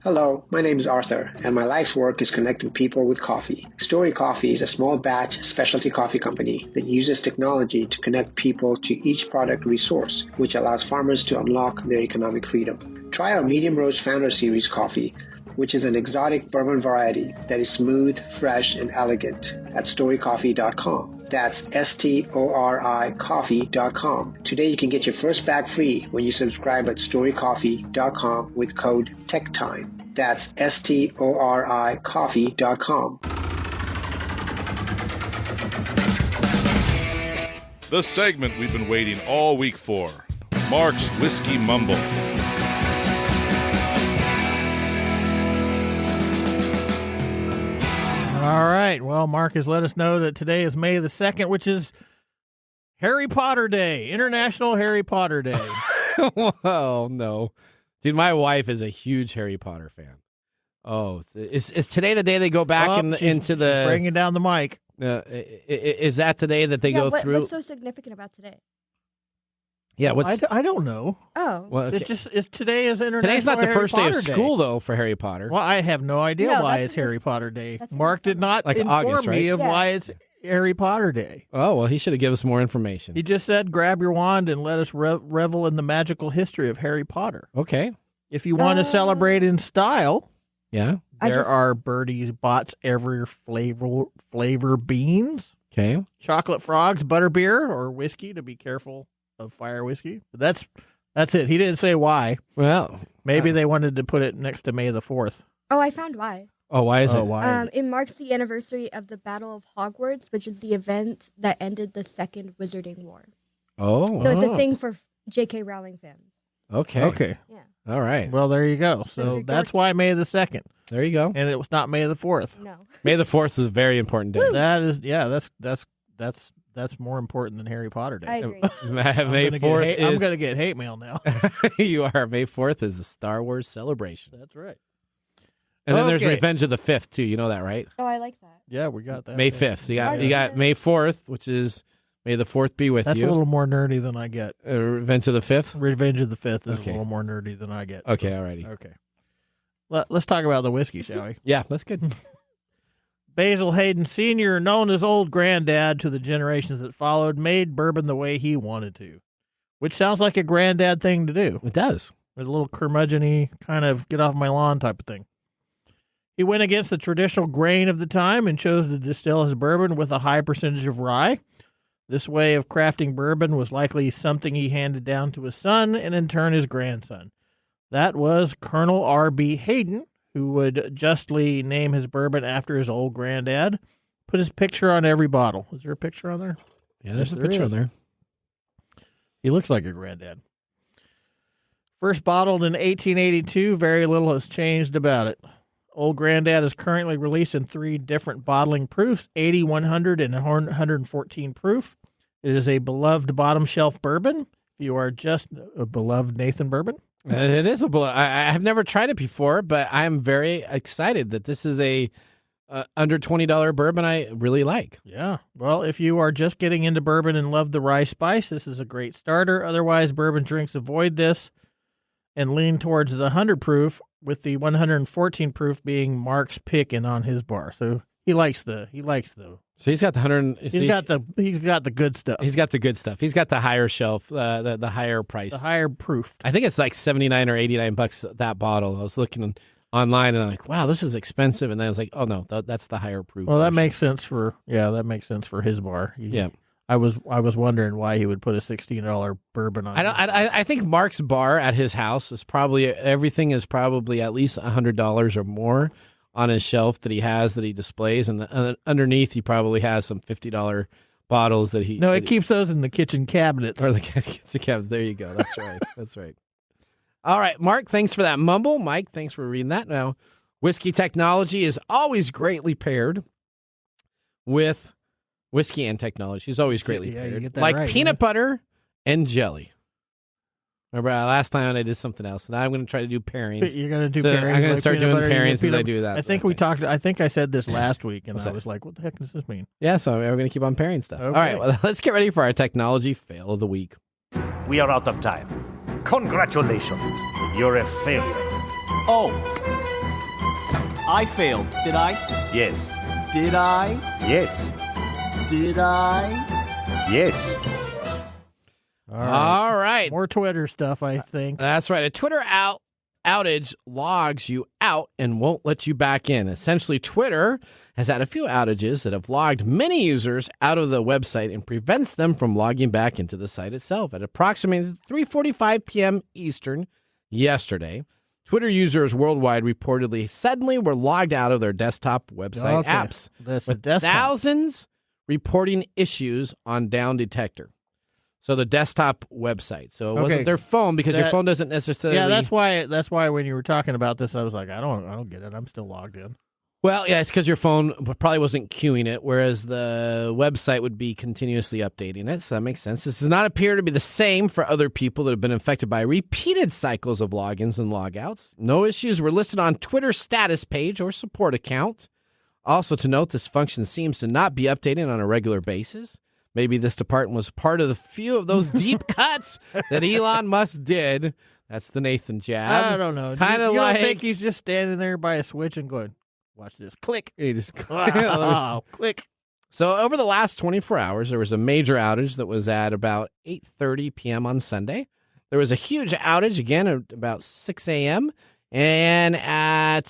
Hello, my name is Arthur, and my life's work is connecting people with coffee. StoriCoffee is a small batch specialty coffee company that uses technology to connect people to each product resource, which allows farmers to unlock their economic freedom. Try our Medium Roast Founder Series coffee, which is an exotic bourbon variety that is smooth, fresh, and elegant at StoriCoffee.com. That's STORI coffee.com. Today you can get your first bag free when you subscribe at StoriCoffee.com with code TechTime. That's STORI coffee.com. The segment we've been waiting all week for, Marc's Whiskey Mumble. All right. Well, Marc has let us know that today is May the 2nd, which is Harry Potter Day, International Harry Potter Day. Well, no. Dude, my wife is a huge Harry Potter fan. Oh, is today the day they go back into the... bringing down the mic. Is that today that they go through... What's so significant about today? Yeah, I don't know. Oh. Well, okay. Today is International Today's not the Harry first day of Potter school, though, for Harry Potter. Well, I have no idea why it's Harry Potter Day. Mark did not inform August, right? me of why it's Harry Potter Day. Oh, well, he should have given us more information. He just said, grab your wand and let us revel in the magical history of Harry Potter. Okay. If you want to celebrate in style, there are Birdie's Bots every flavor beans. Okay. Chocolate frogs, butterbeer, or whiskey, to be careful of fire whiskey. But that's it. He didn't say why. Well, maybe they wanted to put it next to May the 4th. Oh, I found why. Oh, why is it? It marks the anniversary of the Battle of Hogwarts, which is the event that ended the Second Wizarding War. Oh. So it's a thing for J.K. Rowling fans. Okay. Yeah. All right. Well, there you go. So that's why May the 2nd. There you go. And it was not May the 4th. No. May the 4th is a very important day. That is, that's more important than Harry Potter Day. I agree. May 4th is... I'm going to get hate mail now. You are. May 4th is a Star Wars celebration. That's right. And then there's Revenge of the 5th, too. You know that, right? Oh, I like that. Yeah, we got that. May 5th. So you got May 4th, which is May the 4th be with That's you. a little more nerdy than I get. Revenge of the 5th? Revenge of the 5th is a little more nerdy than I get. Okay, all righty. Okay. Let's talk about the whiskey, shall we? Yeah, that's good. Basil Hayden Sr., known as Old Granddad to the generations that followed, made bourbon the way he wanted to, which sounds like a granddad thing to do. It does. A little curmudgeon-y kind of get off my lawn type of thing. He went against the traditional grain of the time and chose to distill his bourbon with a high percentage of rye. This way of crafting bourbon was likely something he handed down to his son and in turn his grandson. That was Colonel R.B. Hayden, who would justly name his bourbon after his old granddad. Put his picture on every bottle. Is there a picture on there? Yeah, there's a picture on there. He looks like a granddad. First bottled in 1882, very little has changed about it. Old Granddad is currently released in 3 different bottling proofs, 80, 100, and 114 proof. It is a beloved bottom shelf bourbon. If you are just a beloved Nathan bourbon. It is I have never tried it before, but I'm very excited that this is a under $20 bourbon I really like. Yeah. Well, if you are just getting into bourbon and love the rye spice, this is a great starter. Otherwise, bourbon drinks avoid this and lean towards the 100 proof, with the 114 proof being Marc's pick and on his bar. So he likes the. So he's got the 100. He's got the good stuff. He's got the good stuff. He's got the higher shelf, the higher price, the higher proof. I think it's like $79 or $89 that bottle. I was looking online and I'm like, wow, this is expensive. And then I was like, oh no, that's the higher proof. Well, that version. makes sense for his bar. Yeah. I was wondering why he would put a $16 bourbon on. I think Marc's bar at his house is everything is probably at least $100 or more on his shelf that he displays, and underneath he probably has some $50 bottles that he. No, it keeps those in the kitchen cabinets. Or the kitchen cabinet. There you go. That's right. That's right. All right, Marc, thanks for that mumble. Mike, thanks for reading that. Now, whiskey technology is always greatly paired with. Whiskey and technology is always greatly paired. Like right, peanut butter and jelly. Remember last time I did something else. Now I'm going to try to do pairings. You're going to do pairings. I'm going to start doing pairings as I do that. I think I said this last week, and I was like, what the heck does this mean? Yeah, so we're going to keep on pairing stuff. Okay. All right, well, let's get ready for our technology fail of the week. We are out of time. Congratulations. You're a failure. Oh. I failed, did I? Yes. Did I? Yes. Did I? Yes. All right. More Twitter stuff, I think. That's right. A Twitter outage logs you out and won't let you back in. Essentially, Twitter has had a few outages that have logged many users out of the website and prevents them from logging back into the site itself. At approximately 3:45 p.m. Eastern yesterday, Twitter users worldwide reportedly suddenly were logged out of their desktop website apps. That's with the desktop. Thousands reporting issues on Down Detector. So the desktop website. So it wasn't their phone because your phone doesn't necessarily. Yeah, that's why when you were talking about this, I was like, I don't get it. I'm still logged in. Well, yeah, it's because your phone probably wasn't queuing it, whereas the website would be continuously updating it. So that makes sense. This does not appear to be the same for other people that have been infected by repeated cycles of logins and logouts. No issues were listed on Twitter's status page or support account. Also to note, this function seems to not be updated on a regular basis. Maybe this department was part of the few of those deep cuts that Elon Musk did. That's the Nathan jab. I don't know. Kind of you like don't think he's just standing there by a switch and going, watch this. Click. He just Click. So over the last 24 hours, there was a major outage that was at about 8:30 p.m. on Sunday. There was a huge outage again at about 6 a.m. and at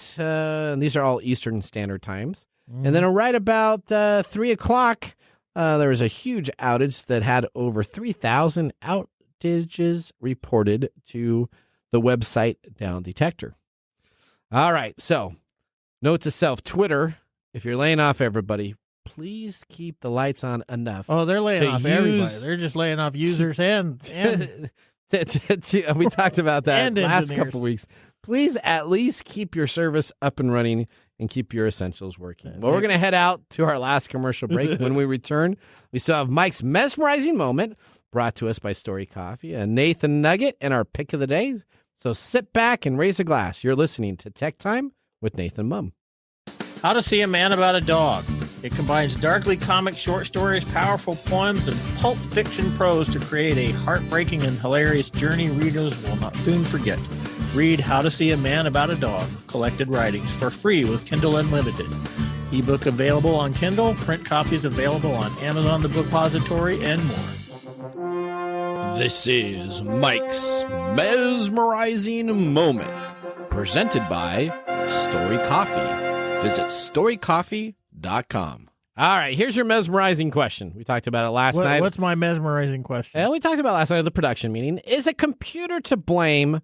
these are all Eastern Standard Times. And then right about 3 o'clock, there was a huge outage that had over 3,000 outages reported to the website Down Detector. All right, so note to self, Twitter, if you're laying off everybody, please keep the lights on enough. Oh, they're laying off everybody. They're just laying off users and we talked about that last engineers. couple weeks. Please at least keep your service up and running and keep your essentials working. Well, we're going to head out to our last commercial break. When we return, we still have Mike's mesmerizing moment brought to us by StoriCoffee and Nathan Nugget and our pick of the day. So sit back and raise a glass. You're listening to Tech Time with Nathan Mumm. How to See a Man About a Dog. It combines darkly comic short stories, powerful poems, and pulp fiction prose to create a heartbreaking and hilarious journey readers will not soon forget. Read How to See a Man About a Dog, collected writings, for free with Kindle Unlimited. Ebook available on Kindle, print copies available on Amazon The Bookpository, and more. This is Mike's mesmerizing moment, presented by StoriCoffee. Visit StoriCoffee.com. All right, here's your mesmerizing question. We talked about it last night. What's my mesmerizing question? We talked about it last night at the production meeting. Is a computer to blame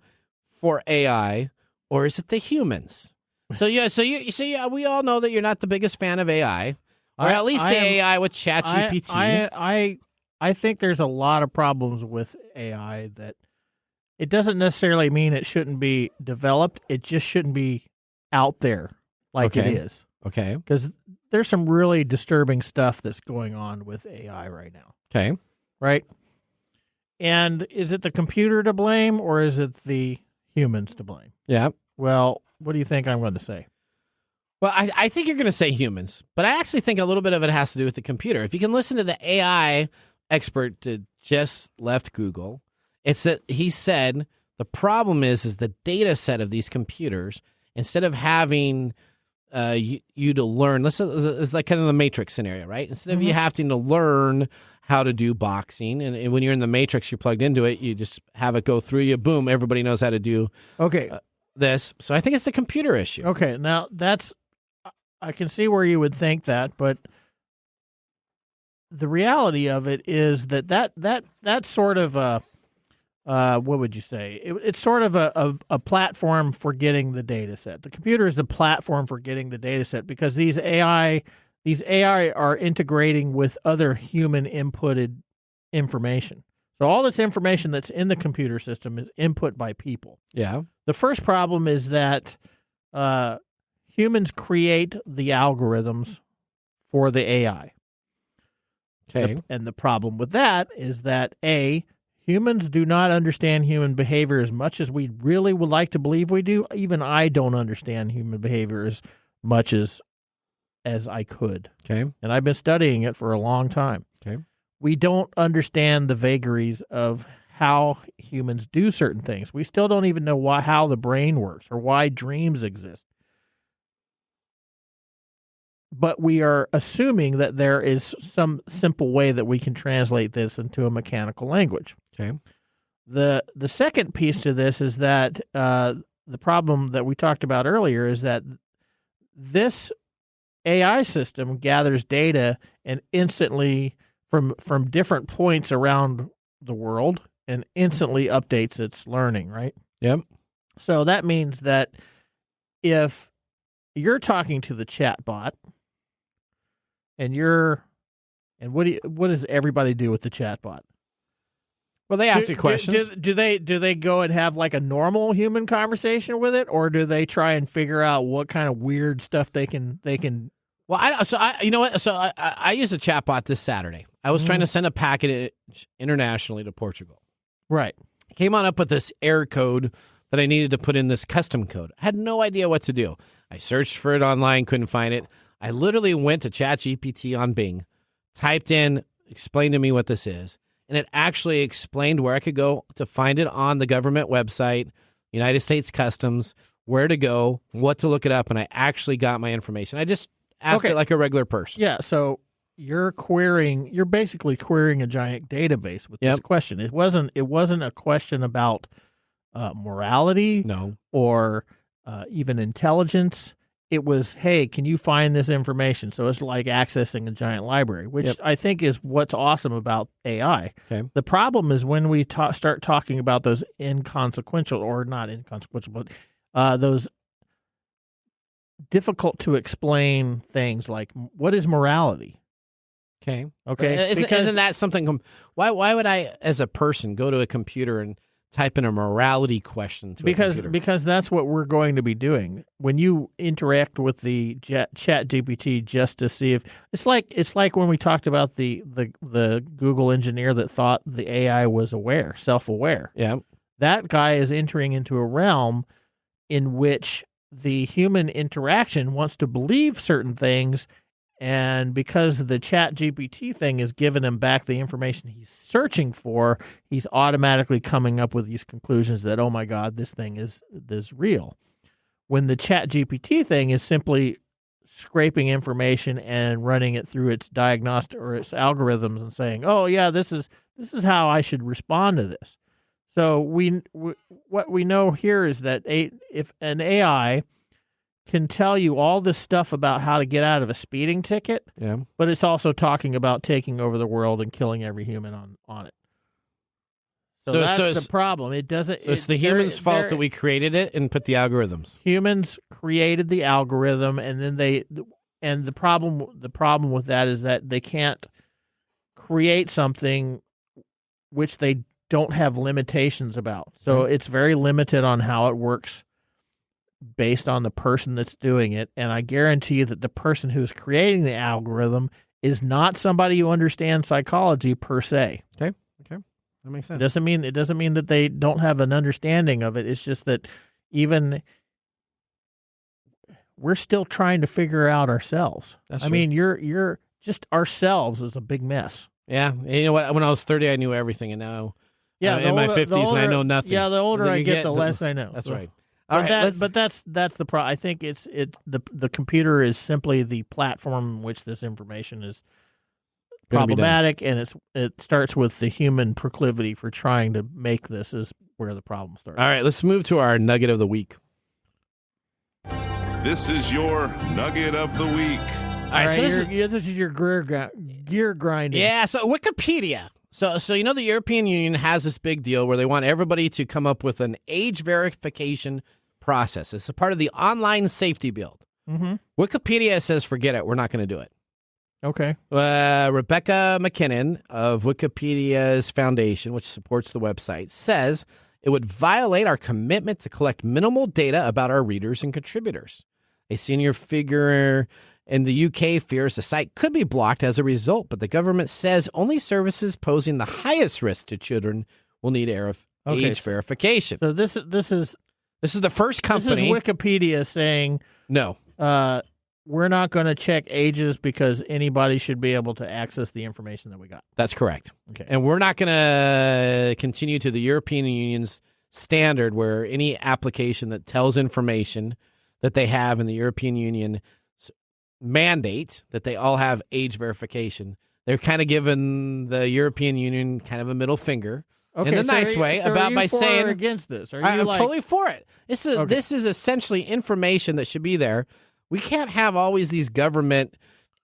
for AI, or is it the humans? So we all know that you're not the biggest fan of AI, or at least the AI with ChatGPT. I think there's a lot of problems with AI that it doesn't necessarily mean it shouldn't be developed. It just shouldn't be out there like it is. Okay. Because there's some really disturbing stuff that's going on with AI right now. Okay. Right? And is it the computer to blame, or is it the humans to blame? Yeah. Well, what do you think I'm going to say? Well, I think you're going to say humans, but I actually think a little bit of it has to do with the computer. If you can listen to the AI expert that just left Google, it's that he said the problem is the data set of these computers, instead of having you to learn, it's like kind of the Matrix scenario, right? Instead of you having to learn how to do boxing, and when you're in the Matrix, you're plugged into it, you just have it go through you, boom, everybody knows how to do this. So I think it's the computer issue. Okay, now I can see where you would think that, but the reality of it is that's sort of a what would you say? It's sort of a platform for getting the data set. The computer is the platform for getting the data set because these AI are integrating with other human inputted information. So all this information that's in the computer system is input by people. Yeah. The first problem is that humans create the algorithms for the AI. Okay. And the problem with that is that, A, humans do not understand human behavior as much as we really would like to believe we do. Even I don't understand human behavior as much as I could. Okay. And I've been studying it for a long time. Okay. We don't understand the vagaries of how humans do certain things. We still don't even know how the brain works or why dreams exist. But we are assuming that there is some simple way that we can translate this into a mechanical language. Okay. The second piece to this is that the problem that we talked about earlier is that this AI system gathers data and instantly from different points around the world and instantly updates its learning, right? Yep. So that means that if you're talking to the chat bot and what does everybody do with the chat bot? Well, they ask you questions. Do they go and have like a normal human conversation with it, or do they try and figure out what kind of weird stuff they can? Well, you know what? So I used a chatbot this Saturday. I was trying to send a packet internationally to Portugal. Right. I came on up with this error code that I needed to put in this custom code. I had no idea what to do. I searched for it online, couldn't find it. I literally went to ChatGPT on Bing, typed in, explain to me what this is, and it actually explained where I could go to find it on the government website, United States Customs, where to go, what to look it up, and I actually got my information. I just asked it like a regular person. Yeah, so you're basically querying a giant database with this question. It wasn't a question about morality, or even intelligence. It was, hey, can you find this information? So it's like accessing a giant library, which I think is what's awesome about AI. Okay. The problem is when we start talking about those inconsequential, or not inconsequential, but those difficult to explain things like, what is morality? Okay. Isn't that something? Why would I, as a person, go to a computer and type in a morality question to a computer? Because that's what we're going to be doing when you interact with the ChatGPT, just to see if it's like when we talked about the Google engineer that thought the AI was self-aware. Yeah, that guy is entering into a realm in which the human interaction wants to believe certain things. And because the ChatGPT thing is giving him back the information he's searching for, he's automatically coming up with these conclusions that, oh my God, this thing is real. When the ChatGPT thing is simply scraping information and running it through its diagnostic or its algorithms and saying, oh yeah, this is how I should respond to this. So what we know here is that if an AI can tell you all this stuff about how to get out of a speeding ticket, but it's also talking about taking over the world and killing every human on it. So that's the problem. It doesn't. So it's the humans' fault that we created it and put the algorithms. Humans created the algorithm, and then the problem with that is that they can't create something which they don't have limitations about. So it's very limited on how it works, based on the person that's doing it. And I guarantee you that the person who's creating the algorithm is not somebody who understands psychology per se. Okay. That makes sense. It doesn't mean that they don't have an understanding of it. It's just that even we're still trying to figure out ourselves. That's true. I mean, you're just ourselves is a big mess. Yeah. You know what? When I was 30, I knew everything, and now I'm in my 50s and I know nothing. Yeah, the older I get, the less I know. That's right. But that's the problem. I think the computer is simply the platform in which this information is problematic, and it starts with the human proclivity for trying to make this is where the problem starts. All right, let's move to our nugget of the week. This is your nugget of the week. All right, so this is your gear grinding. Yeah, so Wikipedia. So the European Union has this big deal where they want everybody to come up with an age verification process. It's a part of the online safety build. Mm-hmm. Wikipedia says, forget it. We're not going to do it. Okay. Rebecca McKinnon of Wikipedia's foundation, which supports the website, says it would violate our commitment to collect minimal data about our readers and contributors. A senior figure in the UK fears the site could be blocked as a result, but the government says only services posing the highest risk to children will need age verification. So this is the first company. This is Wikipedia saying no. We're not going to check ages because anybody should be able to access the information that we got. That's correct. Okay. And we're not going to continue to the European Union's standard where any application that tells information that they have in the European Union mandate that they all have age verification. They're kind of giving the European Union kind of a middle finger in a nice way by saying against this. I'm totally for it. This is essentially information that should be there. We can't have always these government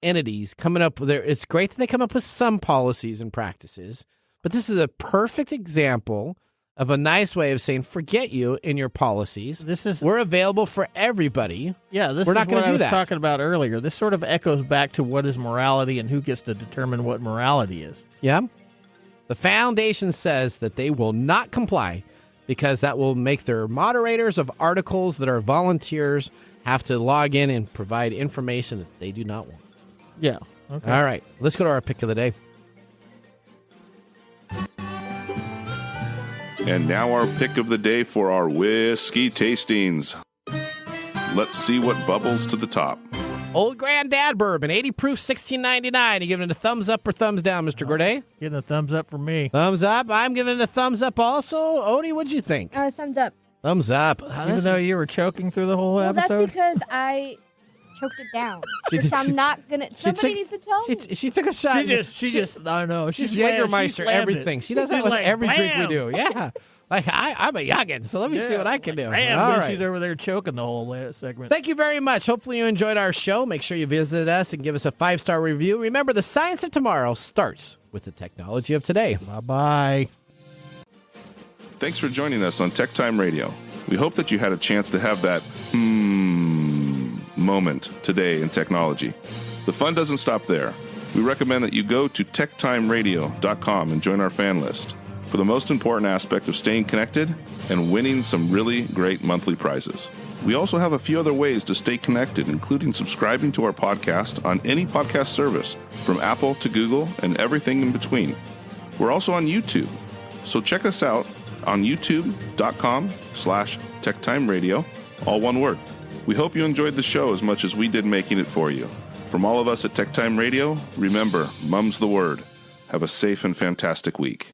entities coming up with it's great that they come up with some policies and practices, but this is a perfect example of a nice way of saying, forget you in your policies. We're available for everybody. Yeah, we're not going to do that. I was talking about earlier. This sort of echoes back to what is morality and who gets to determine what morality is. Yeah. The foundation says that they will not comply because that will make their moderators of articles that are volunteers have to log in and provide information that they do not want. Yeah. Okay. All right. Let's go to our pick of the day. And now our pick of the day for our whiskey tastings. Let's see what bubbles to the top. Old Granddad Bourbon, 80 proof, $16.99. You giving it a thumbs up or thumbs down, Mr. Gorday? Getting a thumbs up from me. Thumbs up. I'm giving it a thumbs up also. Odie, what'd you think? Thumbs up. Thumbs up. Even though you were choking through the whole Well, episode? that's because I choked it down. I'm not going to... Somebody needs to tell me. She took a shot. She just, I don't know. She's Jägermeister everything. She does that with every drink we do. Yeah. Like, I'm a youngin', so let me see what I can do. All right. She's over there choking the whole segment. Thank you very much. Hopefully you enjoyed our show. Make sure you visit us and give us a 5-star review. Remember, the science of tomorrow starts with the technology of today. Bye-bye. Thanks for joining us on TechTime Radio. We hope that you had a chance to have that moment today in technology. The fun doesn't stop there. We recommend that you go to techtimeradio.com and join our fan list for the most important aspect of staying connected and winning some really great monthly prizes. We also have a few other ways to stay connected, including subscribing to our podcast on any podcast service, from Apple to Google and everything in between. We're also on YouTube, so check us out on youtube.com/techtimeradio, all one word. We hope you enjoyed the show as much as we did making it for you. From all of us at TechTime Radio, remember, Mumm's the word. Have a safe and fantastic week.